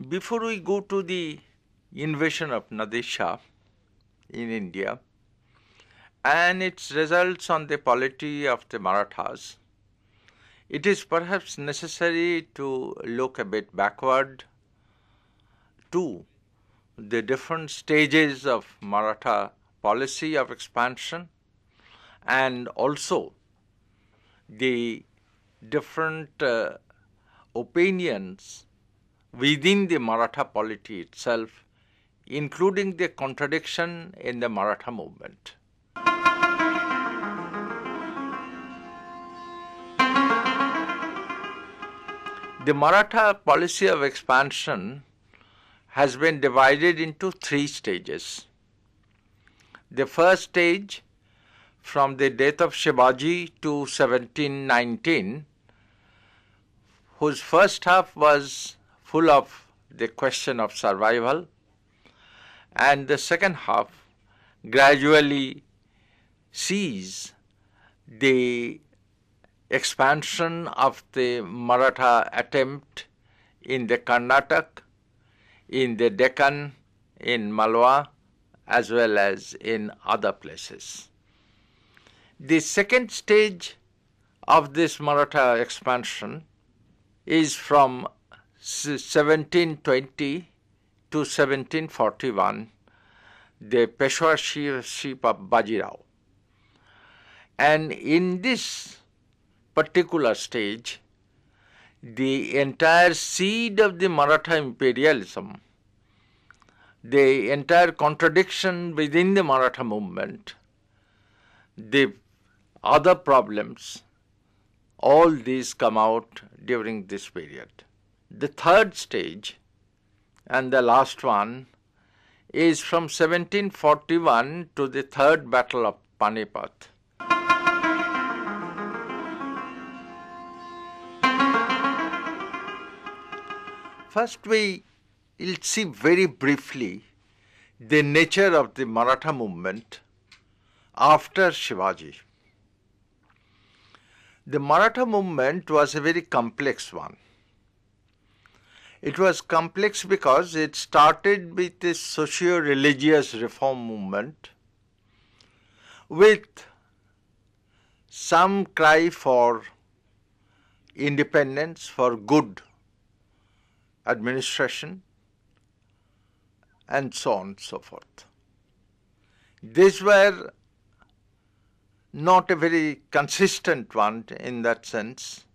before we go to the invasion of Nadir Shah in India and its results on the polity of the Marathas, it is perhaps necessary to look a bit backward to the different stages of Maratha policy of expansion and also the different opinions within the Maratha polity itself, including the contradiction in the Maratha movement. The Maratha policy of expansion has been divided into three stages. The first stage, from the death of Shivaji to 1719, whose first half was full of the question of survival, and the second half gradually sees the expansion of the Maratha attempt in the Karnataka, in the Deccan, in Malwa, as well as in other places. The second stage of this Maratha expansion is from 1720 to 1741, the Peshwarship of Bajirao. And in this particular stage, the entire seed of the Maratha imperialism, the entire contradiction within the Maratha movement, the other problems, all these come out during this period. The third stage and the last one is from 1741 to the Third Battle of Panipat. First, we will see very briefly the nature of the Maratha movement after Shivaji. The Maratha movement was a very complex one. It was complex because it started with a socio-religious reform movement with some cry for independence, for good administration, and so on and so forth. These were not a very consistent one in that sense,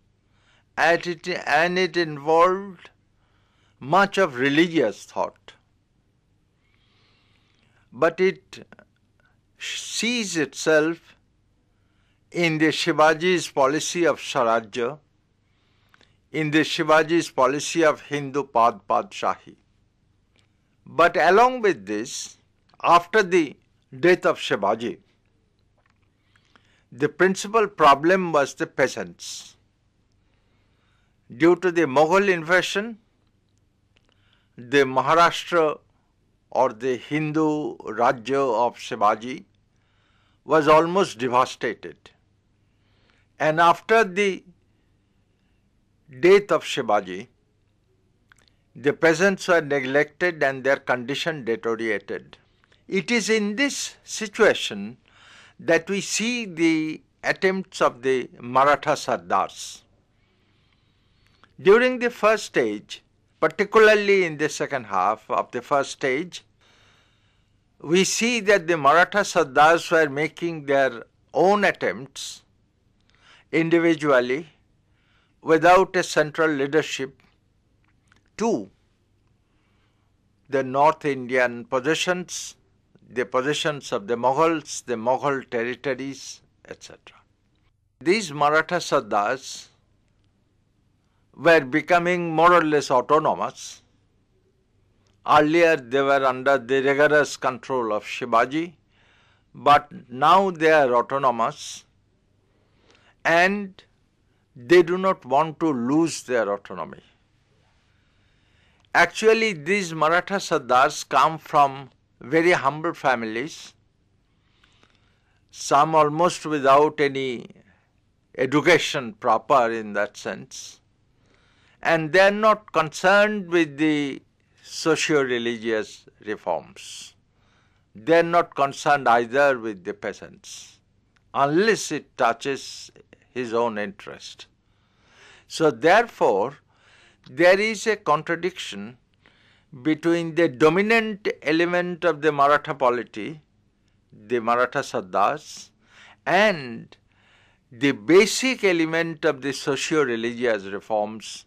and it involved much of religious thought. But it sees itself in the Shivaji's policy of Swarajya, in the Shivaji's policy of Hindu Padshaahi. But along with this, after the death of Shivaji, the principal problem was the peasants. Due to the Mughal invasion, the Maharashtra or the Hindu Rajya of Shivaji was almost devastated. And after the death of Shivaji, the peasants were neglected and their condition deteriorated. It is in this situation that we see the attempts of the Maratha Sardars. During the first stage, particularly in the second half of the first stage, we see that the Maratha Sardars were making their own attempts individually without a central leadership to the North Indian possessions, the possessions of the Mughals, the Mughal territories, etc. These Maratha Sardars were becoming more or less autonomous. Earlier they were under the rigorous control of Shivaji, but now they are autonomous and they do not want to lose their autonomy. Actually, these Maratha Sardars come from very humble families, some almost without any education proper in that sense, and they are not concerned with the socio-religious reforms. They are not concerned either with the peasants, unless it touches his own interest. So therefore, there is a contradiction between the dominant element of the Maratha polity, the Maratha Sardars, and the basic element of the socio-religious reforms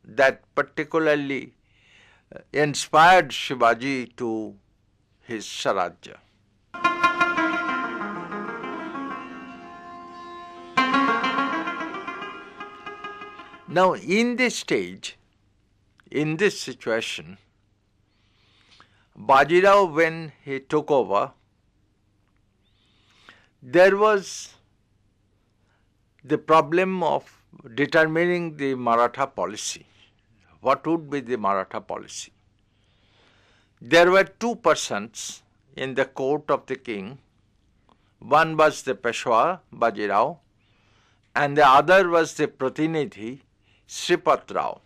that particularly inspired Shivaji to his Swarajya. Now, in this stage, in this situation, Bajirao, when he took over, there was the problem of determining the Maratha policy. What would be the Maratha policy? There were two persons in the court of the king. One was the Peshwa, Bajirao, and the other was the Pratinidhi, Sripat Rao.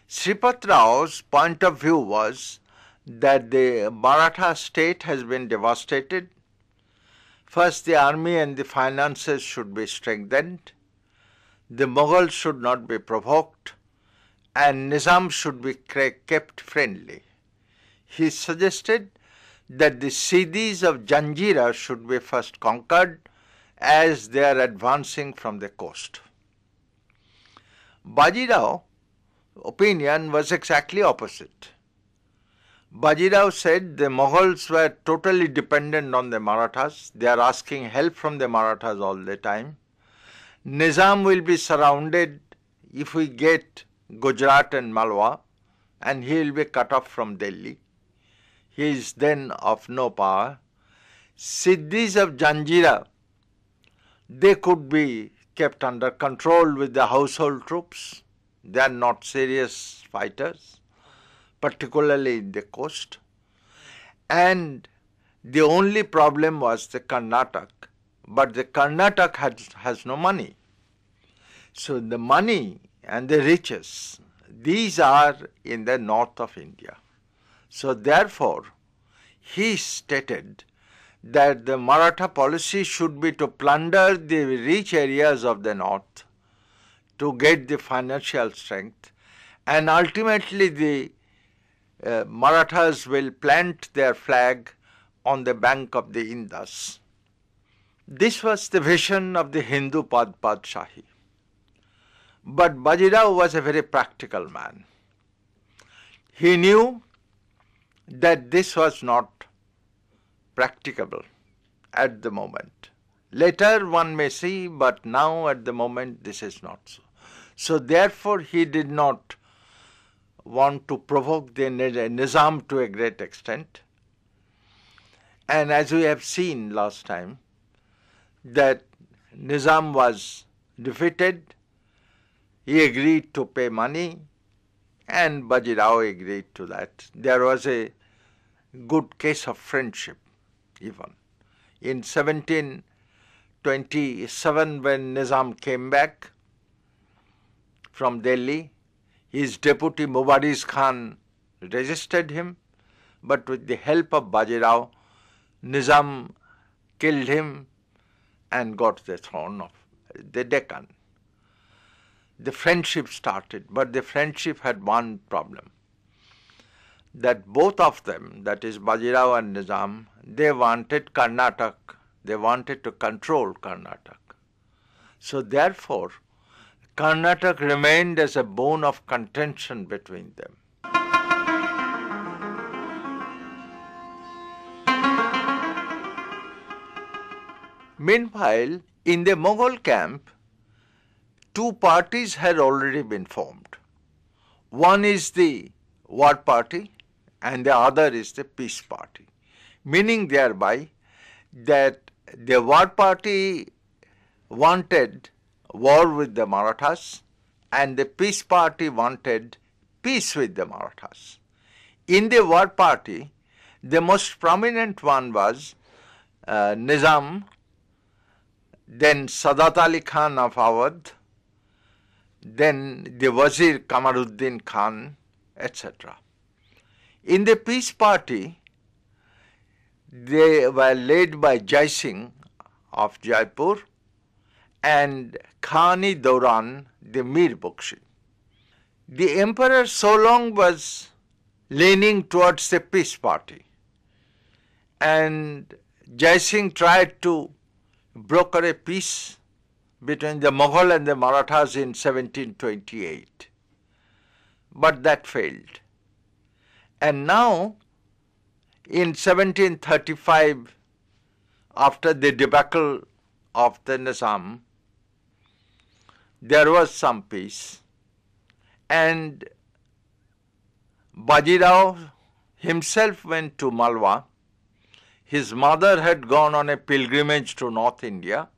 Sripat Rao's point of view was that the Maratha state has been devastated. First, the army and the finances should be strengthened. The Mughals should not be provoked, and Nizam should be kept friendly. He suggested that the Siddhis of Janjira should be first conquered as they are advancing from the coast. Bajirao's opinion was exactly opposite. Bajirao said the Mughals were totally dependent on the Marathas. They are asking help from the Marathas all the time. Nizam will be surrounded if we get Gujarat and Malwa, and he will be cut off from Delhi. He is then of no power. Siddhis of Janjira, they could be kept under control with the household troops. They are not serious fighters, particularly in the coast. And the only problem was the Karnataka. But the Karnataka has no money. So the money and the riches, these are in the north of India. So therefore, he stated that the Maratha policy should be to plunder the rich areas of the north to get the financial strength, and ultimately the Marathas will plant their flag on the bank of the Indus. This was the vision of the Hindu Padshahi. But Bajirao was a very practical man. He knew that this was not practicable at the moment. Later one may see, but now at the moment this is not so. So therefore he did not want to provoke the Nizam to a great extent. And as we have seen last time, that Nizam was defeated, he agreed to pay money, and Bajirao agreed to that. There was a good case of friendship even. In 1727, when Nizam came back from Delhi, his deputy Mubariz Khan resisted him, but with the help of Bajirao, Nizam killed him and got the throne of the Deccan. The friendship started, but the friendship had one problem, that both of them, that is Bajirao and Nizam, they wanted Karnataka, they wanted to control Karnataka. So therefore, Karnataka remained as a bone of contention between them. Meanwhile, in the Mughal camp, two parties had already been formed. One is the war party and the other is the peace party, meaning thereby that the war party wanted war with the Marathas and the peace party wanted peace with the Marathas. In the war party, the most prominent one was Nizam, then Sadat Ali Khan of Awadh, then the Wazir Kamaruddin Khan, etc. In the peace party, they were led by Jai Singh of Jaipur and Khani Dauran, the Mir Bukshi. The emperor so long was leaning towards the peace party, and Jai Singh tried to broker a peace between the Mughal and the Marathas in 1728, but that failed. And now, in 1735, after the debacle of the Nizam, there was some peace, and Bajirao himself went to Malwa. His mother had gone on a pilgrimage to North India,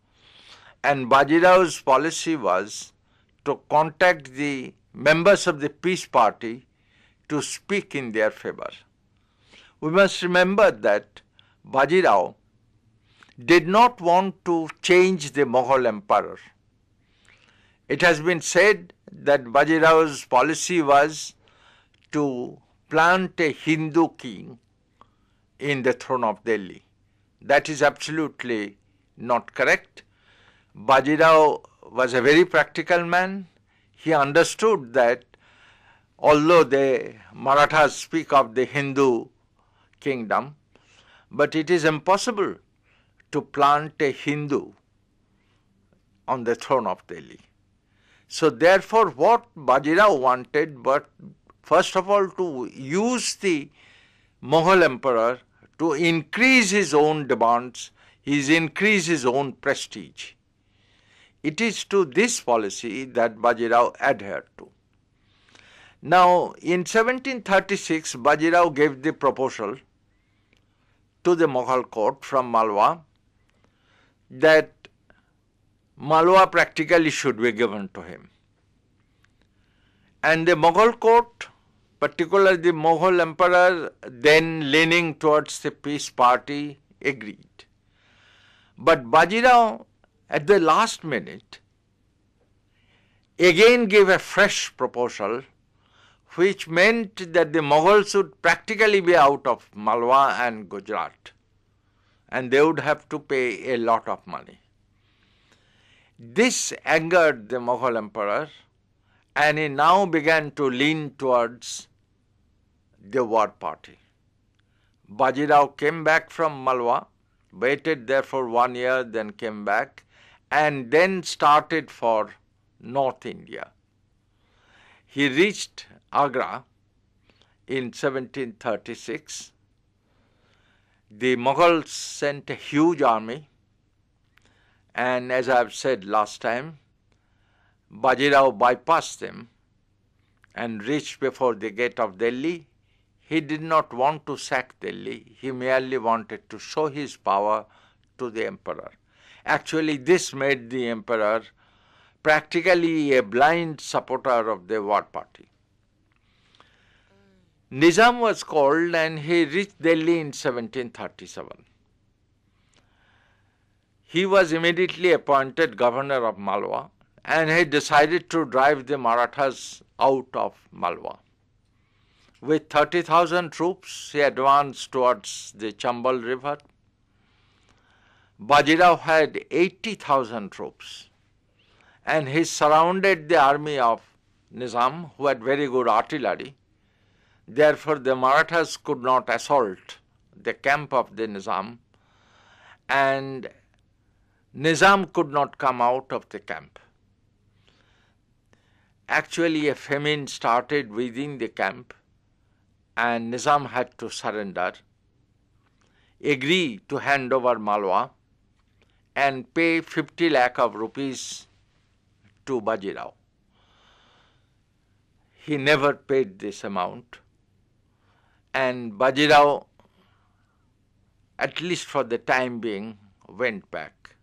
and Bajirao's policy was to contact the members of the peace party to speak in their favor. We must remember that Bajirao did not want to change the Mughal emperor. It has been said that Bajirao's policy was to plant a Hindu king in the throne of Delhi. That is absolutely not correct. Bajirao was a very practical man. He understood that although the Marathas speak of the Hindu kingdom, but it is impossible to plant a Hindu on the throne of Delhi. So therefore what Bajirao wanted, but first of all to use the Mughal emperor to increase his own demands, increase his own prestige. It is to this policy that Bajirao adhered to. Now, in 1736, Bajirao gave the proposal to the Mughal court from Malwa that Malwa practically should be given to him. And the Mughal court, particularly the Mughal emperor, then leaning towards the peace party, agreed. But Bajirao, at the last minute, again gave a fresh proposal, which meant that the Mughals would practically be out of Malwa and Gujarat, and they would have to pay a lot of money. This angered the Mughal emperor, and he now began to lean towards the war party. Bajirao came back from Malwa, waited there for 1 year, then came back, and then started for North India. He reached Agra in 1736. The Mughals sent a huge army, and as I have said last time, Bajirao bypassed them and reached before the gate of Delhi. He did not want to sack Delhi. He merely wanted to show his power to the emperor. Actually, this made the emperor practically a blind supporter of the war party. Nizam was called and he reached Delhi in 1737. He was immediately appointed governor of Malwa, and he decided to drive the Marathas out of Malwa. With 30,000 troops, he advanced towards the Chambal river. Bajirao had 80,000 troops, and he surrounded the army of Nizam, who had very good artillery. Therefore, the Marathas could not assault the camp of the Nizam, and Nizam could not come out of the camp. Actually, a famine started within the camp, and Nizam had to surrender, agree to hand over Malwa, and pay 50 lakh of rupees to Bajirao. He never paid this amount, and Bajirao, at least for the time being, went back.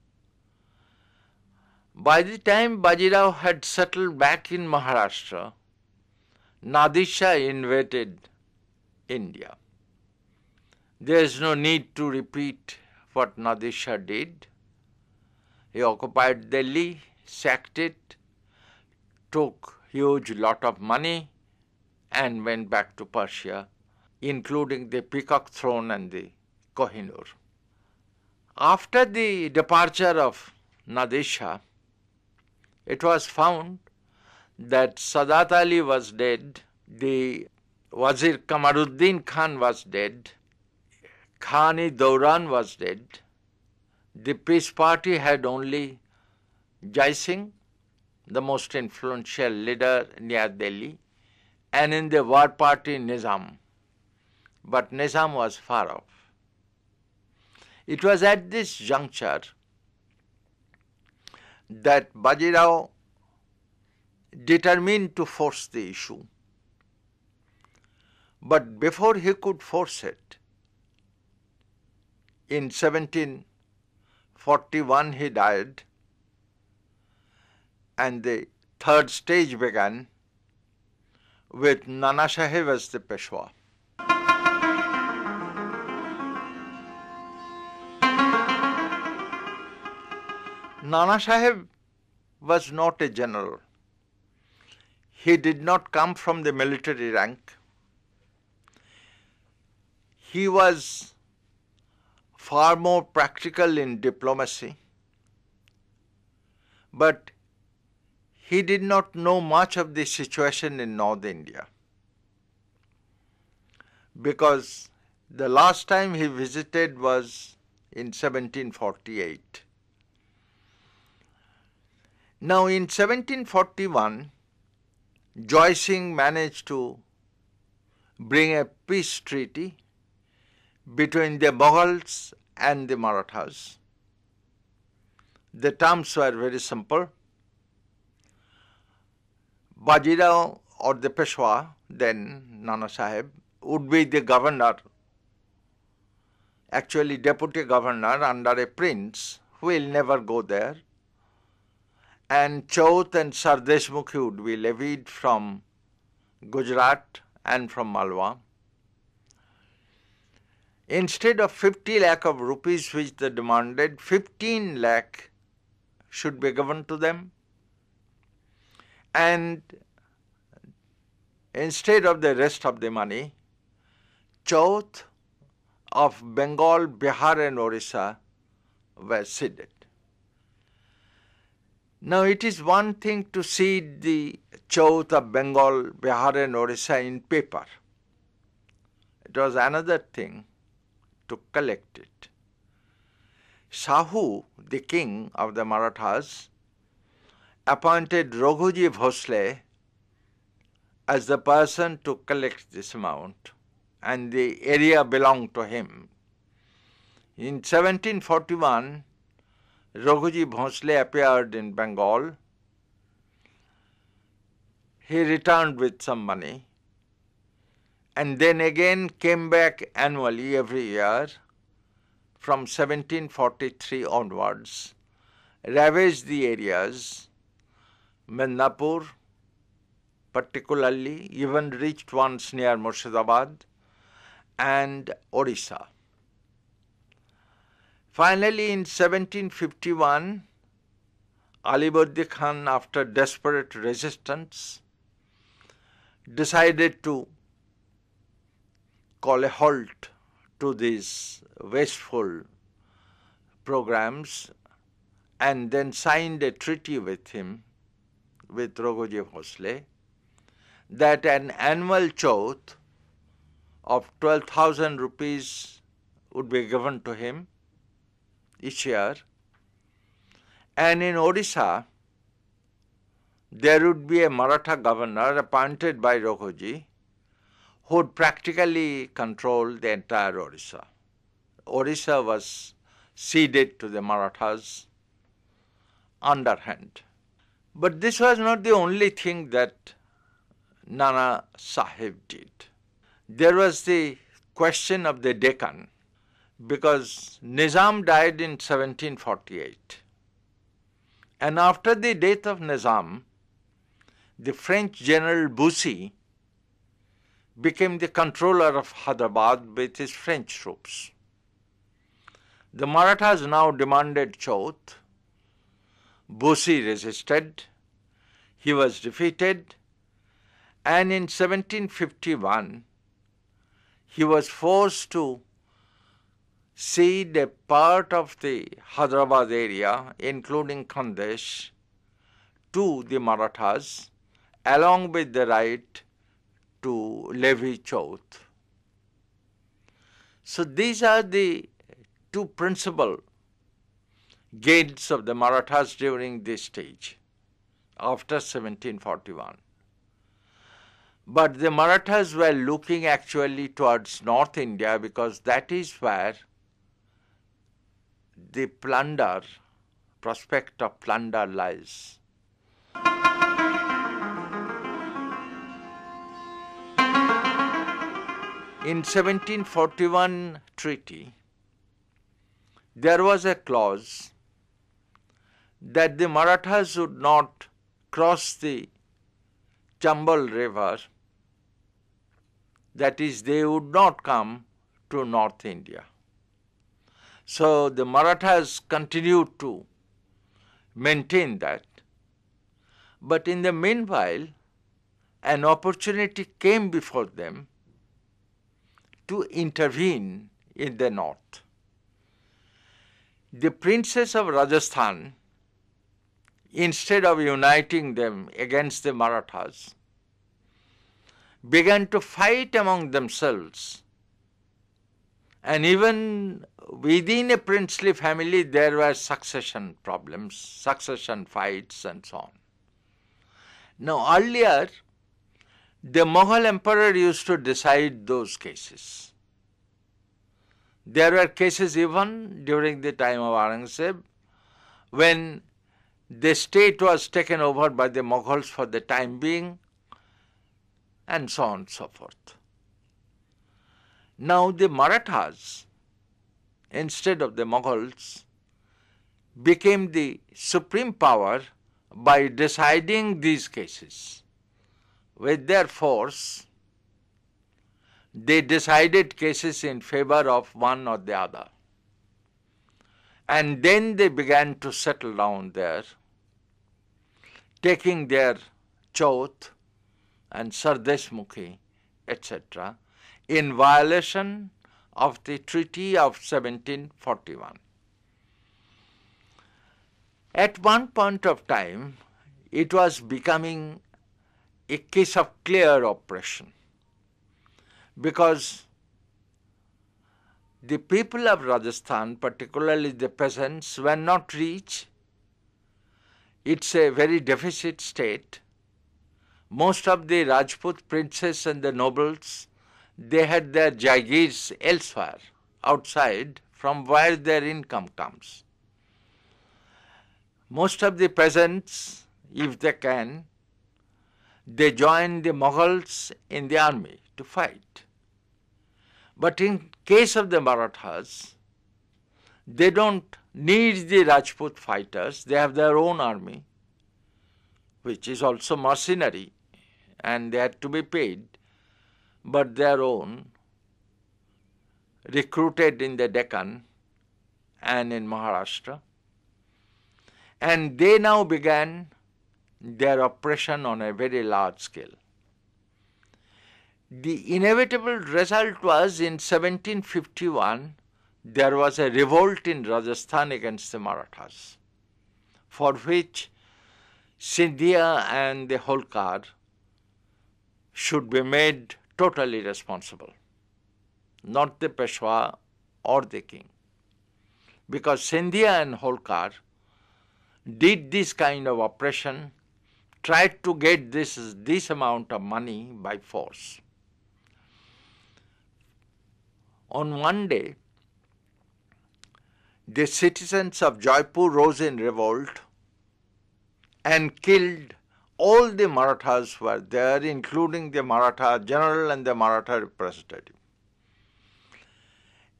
By the time Bajirao had settled back in Maharashtra, Nadir Shah invaded India. There is no need to repeat what Nadir Shah did. He occupied Delhi, sacked it, took huge lot of money, and went back to Persia, including the Peacock Throne and the Kohinoor. After the departure of Nadir Shah, it was found that Sadat Ali was dead, the Wazir Kamaruddin Khan was dead, Khani-Dauran was dead, the peace party had only Jai Singh, the most influential leader near Delhi, and in the war party Nizam. But Nizam was far off. It was at this juncture that Bajirao determined to force the issue. But before he could force it, in 1741 he died, and the third stage began with Nana Sahib as the Peshwa. Nana Sahib was not a general. He did not come from the military rank. He was far more practical in diplomacy, but he did not know much of the situation in North India, because the last time he visited was in 1748. Now in 1741, Jai Singh managed to bring a peace treaty between the Mughals and the Marathas. The terms were very simple. Bajirao, or the Peshwa, then Nana Sahib, would be the governor, actually deputy governor under a prince who will never go there, and Chaut and Sardeshmukhi would be levied from Gujarat and from Malwa. Instead of 50 lakh of rupees which they demanded, 15 lakh should be given to them, and instead of the rest of the money, Chaut of Bengal, Bihar and Orissa were ceded. Now it is one thing to cede the Chaut of Bengal, Bihar and Orissa in paper. It was another thing to collect it. Shahu, the king of the Marathas, appointed Raghuji Bhosle as the person to collect this amount, and the area belonged to him. In 1741, Raghuji Bhosle appeared in Bengal. He returned with some money, and then again came back annually every year from 1743 onwards, ravaged the areas, Midnapur particularly, even reached once near Murshidabad, and Orissa. Finally, in 1751, Alibardi Khan, after desperate resistance, decided to call a halt to these wasteful programs, and then signed a treaty with him, with Raghuji Bhosle, that an annual Chaut of 12,000 rupees would be given to him each year, and in Odisha there would be a Maratha governor appointed by Raghuji who would practically control the entire Orissa. Orissa was ceded to the Marathas underhand. But this was not the only thing that Nana Sahib did. There was the question of the Deccan, because Nizam died in 1748. And after the death of Nizam, the French General Bussy became the controller of Hyderabad with his French troops. The Marathas now demanded Chaut. Bussy resisted. He was defeated, And in 1751, he was forced to cede a part of the Hyderabad area, including Khandesh, to the Marathas, along with the right to levy chauth. So these are the two principal gains of the Marathas during this stage, after 1741. But the Marathas were looking actually towards North India because that is where the plunder, prospect of plunder lies. In 1741 treaty, there was a clause that the Marathas would not cross the Chambal river, that is, they would not come to North India. So the Marathas continued to maintain that. But in the meanwhile, an opportunity came before them to intervene in the north. The princes of Rajasthan, instead of uniting them against the Marathas, began to fight among themselves. And even within a princely family, there were succession problems, succession fights, and so on. Now, earlier, the Mughal emperor used to decide those cases. There were cases even during the time of Aurangzeb when the state was taken over by the Mughals for the time being, and so on and so forth. Now the Marathas, instead of the Mughals, became the supreme power by deciding these cases. With their force, they decided cases in favor of one or the other. And then they began to settle down there, taking their chauth and Sardeshmukhi, etc., in violation of the Treaty of 1741. At one point of time, it was becoming a case of clear oppression, because the people of Rajasthan, particularly the peasants, were not rich. It's a very deficit state. Most of the Rajput princes and the nobles, they had their jagirs elsewhere, outside, from where their income comes. Most of the peasants, if they can, they join the Mughals in the army to fight. But in case of the Marathas, they don't need the Rajput fighters, they have their own army, which is also mercenary, and they had to be paid, but their own, recruited in the Deccan and in Maharashtra. And they now began their oppression on a very large scale. The inevitable result was in 1751, there was a revolt in Rajasthan against the Marathas, for which Scindia and the Holkar should be made totally responsible, not the Peshwa or the king. Because Scindia and Holkar did this kind of oppression, tried to get this amount of money by force. On one day, the citizens of Jaipur rose in revolt and killed all the Marathas who were there, including the Maratha general and the Maratha representative.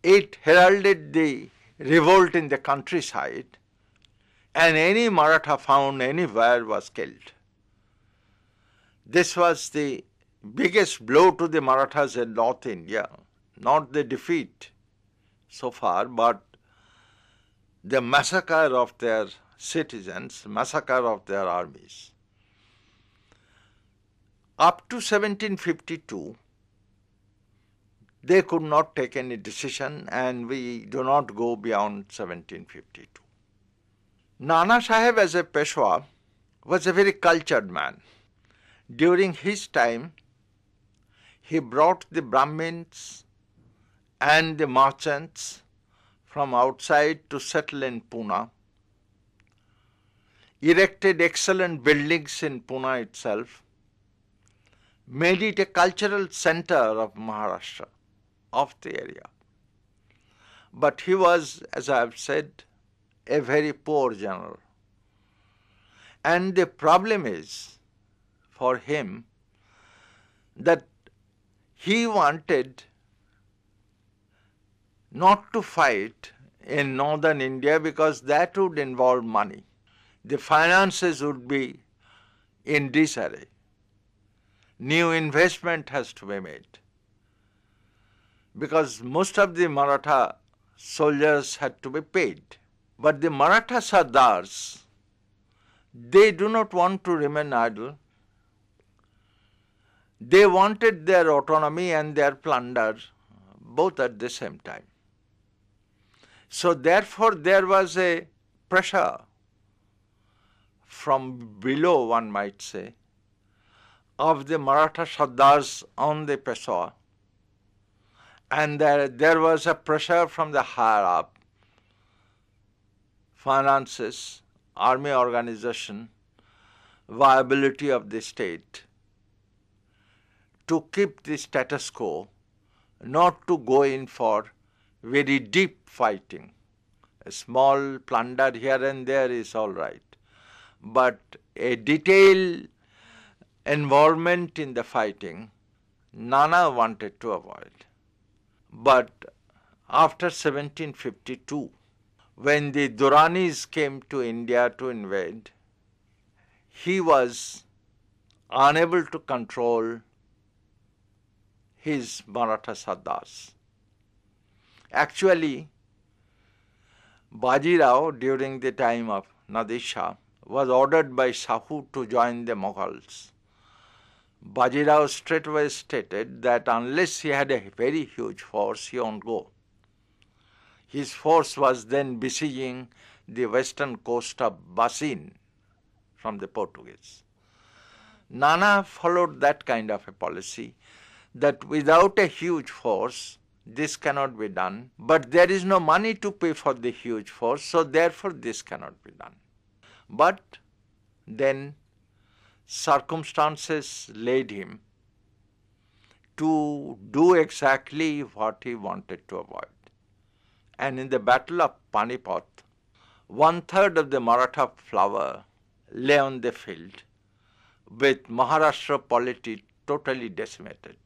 It heralded the revolt in the countryside, and any Maratha found anywhere was killed. This was the biggest blow to the Marathas in North India, not the defeat so far, but the massacre of their citizens, massacre of their armies. Up to 1752, they could not take any decision, and we do not go beyond 1752. Nana Sahib as a Peshwa was a very cultured man. During his time, he brought the Brahmins and the merchants from outside to settle in Pune, erected excellent buildings in Pune itself, made it a cultural center of Maharashtra, of the area. But he was, as I have said, a very poor general. And the problem is, for him, that he wanted not to fight in northern India because that would involve money. The finances would be in disarray. New investment has to be made, because most of the Maratha soldiers had to be paid. But the Maratha Sardars, they do not want to remain idle. They wanted their autonomy and their plunder both at the same time. So therefore there was a pressure from below, one might say, of the Maratha Sardars on the Peshwa, and there was a pressure from the higher up, finances, army organization, viability of the state, to keep the status quo, not to go in for very deep fighting. A small plunder here and there is all right, but a detailed involvement in the fighting, Nana wanted to avoid. But after 1752, when the Duranis came to India to invade, he was unable to control his Maratha Sardars. Actually, Bajirao, during the time of Nadir Shah, was ordered by Shahu to join the Mughals. Bajirao straightway stated that unless he had a very huge force, he won't go. His force was then besieging the western coast of Basin from the Portuguese. Nana followed that kind of a policy, that without a huge force, this cannot be done, but there is no money to pay for the huge force, so therefore this cannot be done. But then circumstances led him to do exactly what he wanted to avoid. And in the Battle of Panipat, 1/3 of the Maratha flower lay on the field, with Maharashtra polity totally decimated.